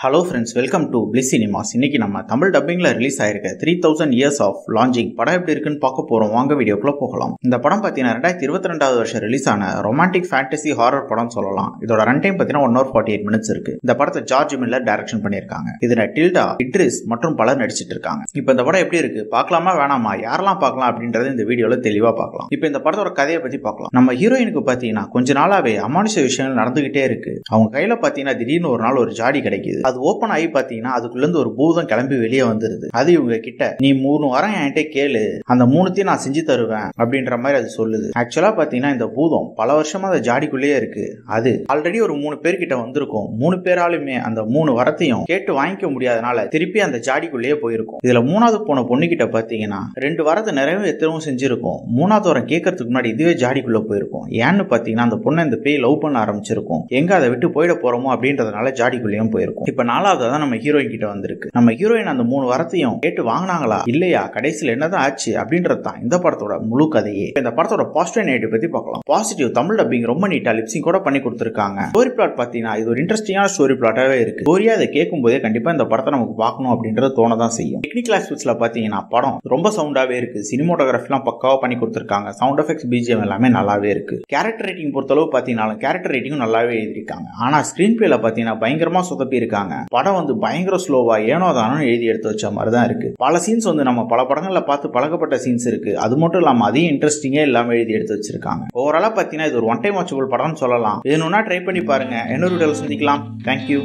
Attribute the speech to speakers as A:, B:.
A: Hello friends, welcome to bliss cinemas. இன்னைக்கு நம்ம Tamil டப்பிங்ல release ஆயிருக்க 3000 இயர்ஸ் ஆஃப் லான்ச்சிங் படம் எப்படி இருக்குன்னு பார்க்க போறோம். வாங்க வீடியோக்குள்ள போகலாம். இந்த படம் பார்த்தீங்கன்னா 2022 வருஷம் ரிலீஸ் ஆன ரொமான்டிக் ஃபேண்டசி ஹாரர் படம் சொல்லலாம். இதோட ரன் டைம் பார்த்தீங்கன்னா 1 hour 48 minutes இருக்கு. இந்த படத்தை ஜார்ஜ் மில்லர் டைரக்ஷன் பண்ணியிருக்காங்க. இதுல டில்டா, இட்ரிஸ் மற்றும் பலர் நடிச்சிட்டு இருக்காங்க. இப்போ இந்த படம் எப்படி இருக்கு, பார்க்கலாமா வேணாமா, யாரெல்லாம் பார்க்கலாம் அப்படின்றது இந்த வீடியோல தெளிவா பார்க்கலாம். இப்போ இந்த படத்தோட கதையை பத்தி பார்க்கலாம். நம்ம ஹீரோயினுக்கு பார்த்தீங்கன்னா கொஞ்ச நாளாவே அமானுஷ விஷயங்கள் நடந்துகிட்டே இருக்கு. அவங்க கையில பார்த்தீங்கன்னா திடீர்னு ஒரு நாள் ஒரு ஜாடி கிடைக்குது. அது ஓபன் ஆகி பாத்தீங்கன்னா அதுக்குள்ள இருந்து ஒரு பூதம் கிளம்பி வெளியே வந்துருது. அது இவங்க கிட்ட, நீ 3 வாரம் என்கிட்ட கேளு, அந்த 3த்தையும் நான் செஞ்சு தருவேன் அப்படின்ற மாதிரி அது சொல்லுது. ஆக்சுவலா பாத்தீங்கன்னா இந்த பூதம் பல வருஷமா அந்த ஜாடிக்குள்ளேயே இருக்கு. அது ஆல்ரெடி ஒரு 3 பேர்கிட்ட வந்திருக்கும். 3 பேராலுமே அந்த 3 வரத்தையும் கேட்டு வாங்கிக்க முடியாதனால திருப்பி அந்த ஜாடிக்குள்ளேயே போயிருக்கும். இதுல 3வது போன பொண்ணு கிட்ட பாத்தீங்கன்னா 2 வாரத்தை நிறைவேற்றவும் செஞ்சிருக்கும். 3வது வாரம் கேட்கறதுக்கு முன்னாடி இதுவே ஜாடிக்குள்ள போயிருக்கும். ஏன்னு பாத்தீங்கன்னா அந்த பொண்ணை இந்த பேய் லவ் பண்ண ஆரம்பிச்சிருக்கும். எங்க அதை விட்டு போயிட போறோமோ அப்படின்றதுனால ஜாடிக்குள்ளேயும் போயிருக்கும். இப்ப 4வது தான் நம்ம ஹீரோயின் கிட்ட வந்திருக்கு. நம்ம ஹீரோயின் அந்த 3 வரத்தையும் கேட்டு வாங்கினாங்களா இல்லையா, கடைசியில் என்னதான் ஆச்சு அப்படின்றது தான் இந்த படத்தோட முழு கதையே. இந்த படத்தோட பாசிட்டிவ் நெகட்டிவ் பத்தி பார்க்கலாம். பாசிட்டிவ், தமிழ் டப்பிங் ரொம்ப நீட்டா லிப்சிங் கூட பண்ணி கொடுத்திருக்காங்க. ஸ்டோரி பிளாட் பாத்தீங்கன்னா இது ஒரு இன்ட்ரெஸ்டிங்கான ஸ்டோரி பிளாட்டாவே இருக்கு. ஸ்டோரியா அதை கேட்கும் போதே கண்டிப்பா இந்த படத்தை நமக்கு பார்க்கணும் அப்படின்றது தோணதான் செய்யும். டெக்னிக்கல் ஆஸ்பெக்ட்ஸ்ல பாத்தீங்கன்னா படம் ரொம்ப சவுண்டாவே இருக்கு. சினிமோட்டோகிராஃபி எல்லாம் பக்காவா பண்ணி கொடுத்திருக்காங்க. சவுண்ட் எஃபெக்ட்ஸ், பிஜிஎம் எல்லாமே நல்லாவே இருக்கு. கேரக்டர் ரேட்டிங் பொறுத்தளவு பாத்தீங்கன்னா கேரக்டர் ரேட்டிங்கும் நல்லாவே எழுதிருக்காங்க. ஆனா ஸ்கிரீன் பிளேல பாத்தீங்கன்னா பயங்கரமா சொதப்பி இருக்காங்க. படம் பயங்கர ஸ்லோவா ஏனோ தானோ எழுதி எடுத்து வச்ச மாதிரி தான் இருக்கு. பல சீன்ஸ் நம்ம பல படங்கள்ல பார்த்து பழக்கப்பட்ட சீன்ஸ் இருக்கு. அது மட்டும் இல்லாம அதையும் இன்ட்ரெஸ்டிங்கா இல்லாம எழுதி எடுத்து வச்சிருக்காங்க. ஓவராலா பாத்தீங்கன்னா இது ஒரு ஒன் டைம் வாட்சபிள் படம்னு சொல்லலாம். வேணும்னா ட்ரை பண்ணி பாருங்க. இன்னொரு வீடியோல சந்திக்கலாம். தேங்க்யூ.